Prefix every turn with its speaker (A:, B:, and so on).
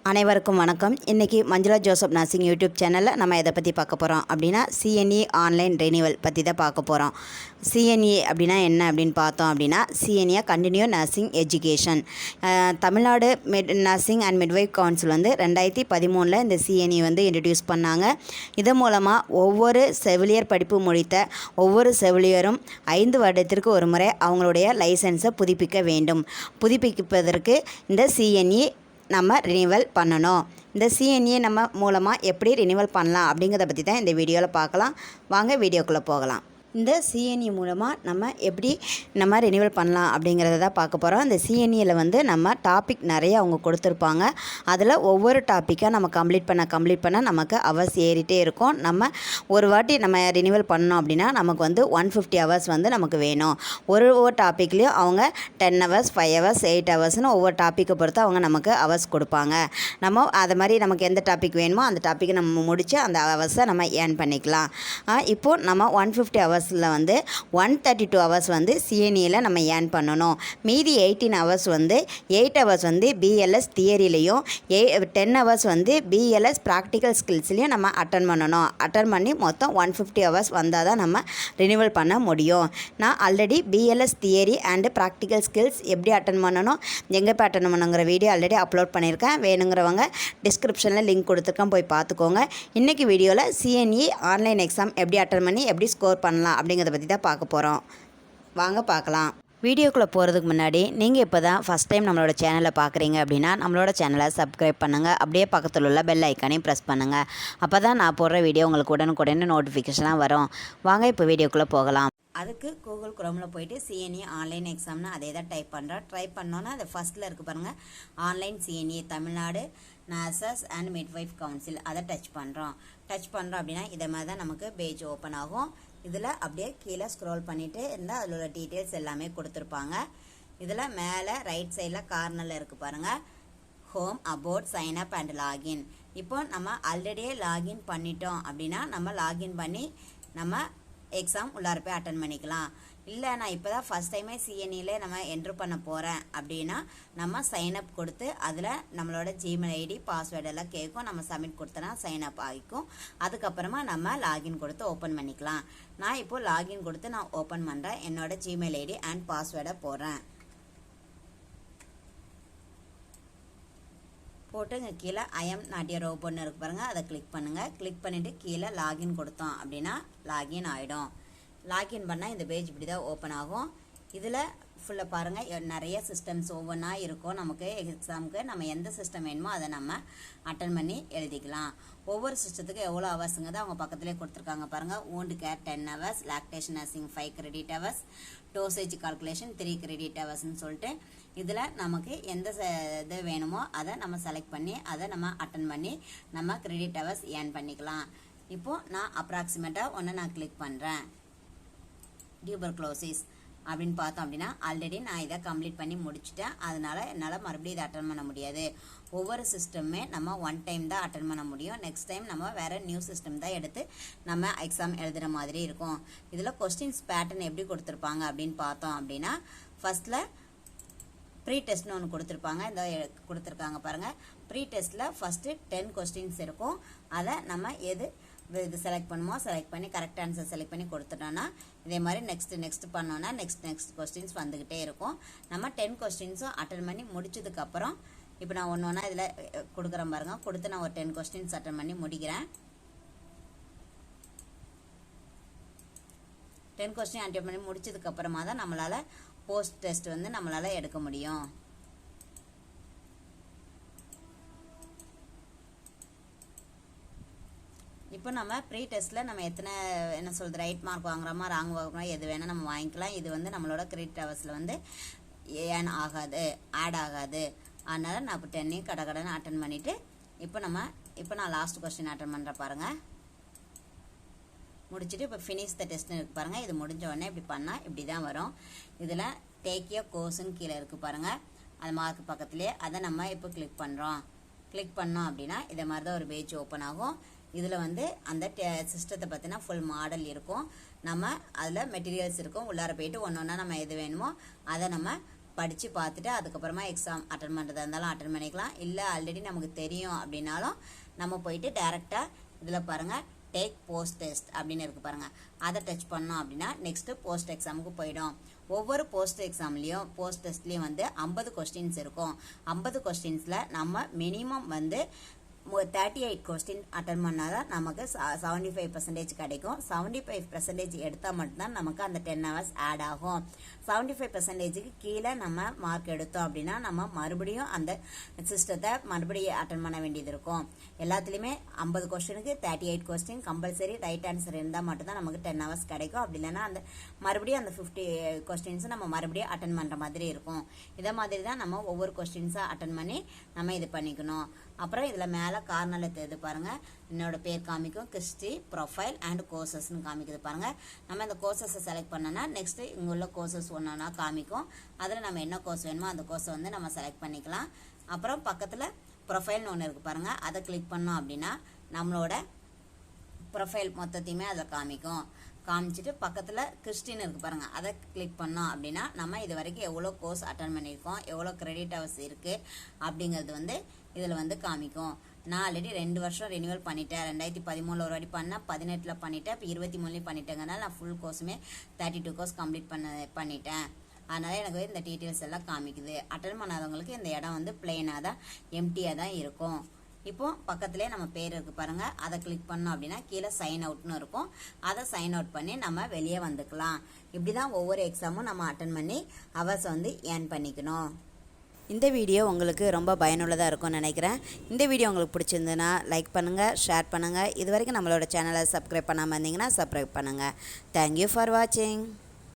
A: அனைவருக்கும் வணக்கம். இன்றைக்கி மஞ்சுளா ஜோசப் நர்சிங் யூடியூப் சேனலில் நம்ம எதை பற்றி பார்க்க போகிறோம் அப்படின்னா சிஎன்இ ஆன்லைன் ரெனிவல் பற்றி தான் பார்க்க போகிறோம். சிஎன்இ அப்படின்னா என்ன அப்படின்னு பார்த்தோம் அப்படின்னா CNE continue nursing education. Tamil Nadu nursing and midwife council 2013 இந்த சிஎன்இ இன்ட்ரடியூஸ் பண்ணாங்க. இதன் மூலமாக ஒவ்வொரு செவிலியர் படிப்பு முடித்த ஒவ்வொரு செவிலியரும் 5 வருடத்திற்கு ஒரு முறை அவங்களுடைய லைசன்ஸை புதுப்பிக்க வேண்டும். புதுப்பிப்பதற்கு இந்த சிஎன்இ நம்ம ரினிவல் பண்ணணும். இந்த சிஎன்இ நம்ம மூலமாக எப்படி ரினிவல் பண்ணலாம் அப்படிங்கிறத பற்றி தான் இந்த வீடியோவில் பார்க்கலாம். வாங்க வீடியோக்குள்ளே போகலாம். இந்த சிஎன்இ மூலமாக நம்ம எப்படி ரினிவல் பண்ணலாம் அப்படிங்கிறத தான் பார்க்க போகிறோம். இந்த சிஎன்இயில் நம்ம டாபிக் நிறைய அவங்க கொடுத்துருப்பாங்க. அதில் ஒவ்வொரு டாப்பிக்காக நம்ம கம்ப்ளீட் பண்ண நமக்கு ஹவர்ஸ் ஏறிட்டே இருக்கும். நம்ம ஒரு வாட்டி நம்ம ரினிவல் பண்ணோம் அப்படின்னா நமக்கு 150 ஹவர்ஸ் நமக்கு வேணும். ஒவ்வொரு டாப்பிக்லேயும் அவங்க 10 ஹவர்ஸ் 5 ஹவர்ஸ் 8 ஹவர்ஸ்னு ஒவ்வொரு டாப்பிக்கை பொறுத்து அவங்க நமக்கு ஹவர்ஸ் கொடுப்பாங்க. நம்ம அது மாதிரி நமக்கு எந்த டாபிக் வேணுமோ அந்த டாப்பிக்கை நம்ம முடித்து அந்த ஹவர்ஸை நம்ம ஏர்ன் பண்ணிக்கலாம். இப்போது நம்ம 150 ஹவர்ஸ் 132 ஹவர்ஸ் சிஎன்இயில் நம்ம ஏர்ன் பண்ணணும். மீதி 18 ஹவர்ஸ் 8 ஹவர்ஸ் பிஎல்எஸ் தியரிலையும் 10 ஹவர்ஸ் பிஎல்எஸ் ப்ராக்டிக்கல் ஸ்கில்ஸ்லையும் நம்ம அட்டன் பண்ணணும். அட்டன் பண்ணி மொத்தம் 150 ஹவர்ஸ் வந்தால் தான் நம்ம ரினிவல் பண்ண முடியும். நான் already BLS theory and practical skills எப்படி அட்டன் பண்ணணும், எங்கே போய் அட்டன் பண்ணுங்கிற வீடியோ ஆல்ரெடி அப்லோட் பண்ணியிருக்கேன். வேணுங்கிறவங்க டிஸ்கிரிப்ஷனில் லிங்க் கொடுத்துருக்கேன், போய் பார்த்துக்கோங்க. இன்றைக்கி வீடியோவில் சிஎன்இ ஆன்லைன் எக்ஸாம் எப்படி அட்டன் பண்ணி எப்படி ஸ்கோர் பண்ணலாம் அப்படிங்கிறத பற்றி தான் பார்க்க போகிறோம். வாங்க பார்க்கலாம். வீடியோக்குள்ளே போகிறதுக்கு முன்னாடி நீங்கள் இப்போ தான் ஃபஸ்ட் டைம் நம்மளோட சேனலை பார்க்குறீங்க அப்படின்னா நம்மளோட சேனலை சப்ஸ்கிரைப் பண்ணுங்கள். அப்படியே பக்கத்தில் உள்ள பெல் ஐக்கானையும் ப்ரெஸ் பண்ணுங்கள். அப்போ தான் நான் போடுற வீடியோ உங்களுக்கு உடனுக்குடனே நோட்டிஃபிகேஷனாக வரும். வாங்க இப்போ வீடியோக்குள்ளே போகலாம். அதுக்கு கூகுள் குரோமில் போய்ட்டு சிஎன்இ ஆன்லைன் எக்ஸாம்னு அதே தான் டைப் பண்ணுறோம். ட்ரை பண்ணோன்னா அது ஃபஸ்ட்டில் இருக்குது பாருங்கள், online CNE Tamil Nadu nurses and midwife council. அதை டச் பண்ணுறோம் அப்படின்னா இதை மாதிரி தான் நமக்கு பேஜ் ஓப்பன் ஆகும். இதில் அப்படியே கீழே ஸ்க்ரோல் பண்ணிவிட்டு இருந்தால் அதில் உள்ள டீட்டெயில்ஸ் எல்லாமே கொடுத்துருப்பாங்க. இதில் மேலே ரைட் சைடில் கார்னரில் இருக்குது பாருங்கள், home about sign up and login. இப்போ நம்ம ஆல்ரெடியே லாகின் பண்ணிட்டோம் அப்படின்னா நம்ம லாகின் பண்ணி நம்ம எக்ஸாம் உள்ளார போய் அட்டன் பண்ணிக்கலாம். இல்லை நான் இப்போ தான் ஃபஸ்ட் டைமே சிஎன்இல நம்ம என்ட்ரு பண்ண போகிறேன் அப்படின்னா நம்ம சைன்அப் கொடுத்து அதில் நம்மளோட ஜிமெயில் ஐடி பாஸ்வேர்டெல்லாம் கேட்கும். நம்ம சப்மிட் கொடுத்தனா சைன்அப் ஆகிக்கும். அதுக்கப்புறமா நம்ம லாகின் கொடுத்து ஓப்பன் பண்ணிக்கலாம். நான் இப்போது லாகின் கொடுத்து நான் ஓப்பன் பண்ணுறேன். என்னோட ஜிமெயில் ஐடி அண்ட் பாஸ்வேர்டை போடுறேன். போட்டு இங்கே கீழே ஐஎம் நாட் எ ரோபோன்னு இருக்கு பாருங்கள், அதை கிளிக் பண்ணுங்கள். கிளிக் பண்ணிவிட்டு கீழே லாகின் கொடுத்தோம் அப்படின்னா லாகின் ஆகிடும். லாகின் பண்ணால் இந்த பேஜ் இப்படி தான் ஓப்பன் ஆகும். இதில் ஃபுல்லாக பாருங்கள் நிறைய சிஸ்டம்ஸ் ஒவ்வொன்றா இருக்கும். நமக்கு எக்ஸாமுக்கு நம்ம எந்த சிஸ்டம் வேணுமோ அதை நம்ம அட்டன் பண்ணி எழுதிக்கலாம். ஒவ்வொரு சிஸ்டத்துக்கு எவ்வளோ ஹவர்ஸுங்கிறது அவங்க பக்கத்துலேயே கொடுத்துருக்காங்க பாருங்கள். wound care 10 hours, lactation nursing 5 credit hours, dosage calculation 3 credit ஹவர்ஸ்ன்னு சொல்லிட்டு இதில் நமக்கு எந்த இது வேணுமோ அதை நம்ம செலக்ட் பண்ணி அதை நம்ம அட்டன் பண்ணி நம்ம கிரெடிட் ஹவர்ஸ் ஏர்ன் பண்ணிக்கலாம். இப்போது நான் அப்ராக்சிமேட்டாக ஒன்று நான் கிளிக் பண்ணுறேன். டியூபர்குலோசிஸ் அப்படின்னு பார்த்தோம் அப்படின்னா ஆல்ரெடி நான் இதை கம்ப்ளீட் பண்ணி முடிச்சுட்டேன். அதனால என்னால் மறுபடியும் இதை அட்டன் பண்ண முடியாது. ஒவ்வொரு சிஸ்டமே நம்ம 1 டைம் தான் அட்டன் பண்ண முடியும். நெக்ஸ்ட் டைம் நம்ம வேறு நியூ சிஸ்டம் தான் எடுத்து நம்ம எக்ஸாம் எழுதுகிற மாதிரி இருக்கும். இதில் கொஸ்டின்ஸ் பேட்டர்ன் எப்படி கொடுத்துருப்பாங்க அப்படின்னு பார்த்தோம் அப்படின்னா ஃபர்ஸ்ட்டில் ப்ரீ டெஸ்ட்னு ஒன்று கொடுத்துருப்பாங்க. இந்த கொடுத்துருக்காங்க பாருங்கள். ப்ரீ டெஸ்ட்டில் ஃபஸ்ட்டு 10 கொஸ்டின்ஸ் இருக்கும். அதை நம்ம இது செலக்ட் பண்ணுமோ செலக்ட் பண்ணி கரெக்ட் ஆன்சர் செலக்ட் பண்ணி கொடுத்துட்டோன்னா இதே மாதிரி நெக்ஸ்ட் பண்ணோன்னா நெக்ஸ்ட் கொஸ்டின்ஸ் வந்துக்கிட்டே இருக்கும். நம்ம 10 கொஸ்டின்ஸும் அட்டன் பண்ணி முடிச்சதுக்கப்புறம் இப்போ நான் ஒன்று இதில் கொடுக்குறேன் பாருங்கள். கொடுத்து நான் ஒரு 10 கொஸ்டின்ஸ் அட்டன் பண்ணி முடிக்கிறேன். 10 கொஸ்டின் அட்டன் பண்ணி முடிச்சதுக்கப்புறமா தான் நம்மளால் போஸ்ட் டெஸ்ட் நம்மளால் எடுக்க முடியும். இப்போ நம்ம ப்ரீ டெஸ்ட்டில் நம்ம எத்தனை ரைட் மார்க் வாங்குறோமா ராங் வாங்குறோமா எது வேணால் நம்ம வாங்கிக்கலாம். இது நம்மளோட கிரெடிட் ஹவர்ஸில் ஏன் ஆகாது, ஆட் ஆகாது. அதனால் நான் இப்போ 10 கடன்னு அட்டன் பண்ணிவிட்டு இப்போ நான் லாஸ்ட் கொஸ்டின் அட்டன் பண்ணுறேன் பாருங்கள். முடிச்சுட்டு இப்போ ஃபினிஷ் த டெஸ்ட்னு இருக்குது பாருங்கள். இது முடிஞ்ச உடனே இப்படி பண்ணால் இப்படி தான் வரும். இதில் டேக் ஏ கோர்ஸுன்னு கீழே இருக்குது பாருங்கள், அது மார்க் பக்கத்துலேயே. அதை நம்ம இப்போ கிளிக் பண்ணுறோம். கிளிக் பண்ணோம் அப்படின்னா இதை மாதிரி தான் ஒரு பேஜ் ஓப்பன் ஆகும். இதில் அந்த சிஸ்டத்தை பற்றினா ஃபுல் மாடல் இருக்கும். நம்ம அதில் மெட்டீரியல்ஸ் இருக்கும். உள்ளார போயிட்டு ஒன்று ஒன்றா நம்ம எது வேணுமோ அதை நம்ம படித்து பார்த்துட்டு அதுக்கப்புறமா எக்ஸாம் அட்டன் பண்ணுறதா இருந்தாலும் அட்டன் பண்ணிக்கலாம். இல்லை ஆல்ரெடி நமக்கு தெரியும் அப்படின்னாலும் நம்ம போயிட்டு டேரெக்டாக இதில் பாருங்கள் டேக் போஸ்ட் டெஸ்ட் அப்படின்னு இருக்குது பாருங்கள், அதை டச் பண்ணோம் அப்படின்னா நெக்ஸ்ட்டு போஸ்ட் எக்ஸாமுக்கு போயிடும். ஒவ்வொரு போஸ்ட் எக்ஸாம்லேயும் போஸ்ட் டெஸ்ட்லேயும் வந்து 50 கொஸ்டின்ஸ் இருக்கும். 50 கொஸ்டின்ஸில் நம்ம மினிமம் வந்து 38 கொஸ்டின் அட்டன் பண்ணால் தான் நமக்கு 75% கிடைக்கும். 75% எடுத்தால் மட்டும்தான் நமக்கு அந்த 10 hours ஆட் ஆகும். 75%க்கு கீழே நம்ம மார்க் எடுத்தோம் அப்படின்னா நம்ம மறுபடியும் அந்த சிஸ்டத்தை மறுபடியும் அட்டன் பண்ண வேண்டியது இருக்கும். எல்லாத்துலேயுமே 50 கொஸ்டினுக்கு 38 கொஸ்டின் கம்பல்சரி ரைட் ஆன்சர் இருந்தால் மட்டும்தான் நமக்கு 10 hours கிடைக்கும். அப்படி இல்லைன்னா அந்த மறுபடியும் அந்த 50 கொஸ்டின்ஸை நம்ம மறுபடியும் அட்டன் பண்ணுற மாதிரி இருக்கும். இதை மாதிரி தான் நம்ம ஒவ்வொரு கொஸ்டின்ஸாக அட்டன் பண்ணி நம்ம இது பண்ணிக்கணும். அப்புறம் இதில் மேலே கார்னரில் தெரியுது பாருங்கள், என்னோட பேர் காமிக்கும், கிறிஸ்டி ப்ரொஃபைல் அண்ட் கோர்சஸ்ன்னு காமிக்குது பாருங்கள். நம்ம இந்த கோர்சஸை செலக்ட் பண்ணோன்னா நெக்ஸ்ட்டு இங்கே உள்ள கோர்சஸ் ஒன்றா காமிக்கும். அதில் நம்ம என்ன கோர்ஸ் வேணுமோ அந்த கோர்ஸை வந்து நம்ம செலக்ட் பண்ணிக்கலாம். அப்புறம் பக்கத்தில் ப்ரொஃபைல்னு ஒன்று இருக்குது பாருங்கள், அதை கிளிக் பண்ணோம் அப்படின்னா நம்மளோட ப்ரொஃபைல் மொத்தத்தையுமே அதில் காமிச்சிட்டு பக்கத்தில் கிறிஸ்டின் இருக்குது பாருங்கள், அதை கிளிக் பண்ணோம் அப்படின்னா நம்ம இது வரைக்கும் எவ்வளோ கோர்ஸ் அட்டன் பண்ணியிருக்கோம், எவ்வளோ கிரெடிட் ஹவர்ஸ் இருக்குது அப்படிங்கிறது வந்து இதில் வந்து காமிக்கும். நான் ஆல்ரெடி 2 வருஷம் ரினியூவல் பண்ணிட்டேன். 2013 ஒரு வாட்டி பண்ணேன், 2018 பண்ணிட்டேன், இப்போ 2023 பண்ணிட்டேங்கனால நான் ஃபுல் கோர்ஸுமே 32 கோர்ஸ் கம்ப்ளீட் பண்ணிட்டேன். அதனால் எனக்கு இந்த டீட்டெயில்ஸ் எல்லாம் காமிக்குது. அட்டன் பண்ணாதவங்களுக்கு இந்த இடம் வந்து பிளெயினாக தான் எம்டியாக தான் இருக்கும். இப்போ பக்கத்துலேயே நம்ம பேர் இருக்குது பாருங்கள், அதை கிளிக் பண்ணோம் அப்படின்னா கீழே சைன் அவுட்னு இருக்கும். அதை சைன் அவுட் பண்ணி நம்ம வெளியே வந்துக்கலாம். இப்படி தான் ஒவ்வொரு எக்ஸாமும் நம்ம அட்டன் பண்ணி ஹவர்ஸ் வந்து ஏர்ன் பண்ணிக்கணும். இந்த வீடியோ உங்களுக்கு ரொம்ப பயனுள்ளதாக இருக்கும்னு நினைக்கிறேன். இந்த வீடியோ உங்களுக்கு பிடிச்சிருந்துன்னா லைக் பண்ணுங்கள், ஷேர் பண்ணுங்கள். இது வரைக்கும் நம்மளோட சேனலை சப்ஸ்கிரைப் பண்ணாமல் இருந்தீங்கன்னா சப்ஸ்கிரைப் பண்ணுங்கள். தேங்க்யூ ஃபார் வாட்சிங்.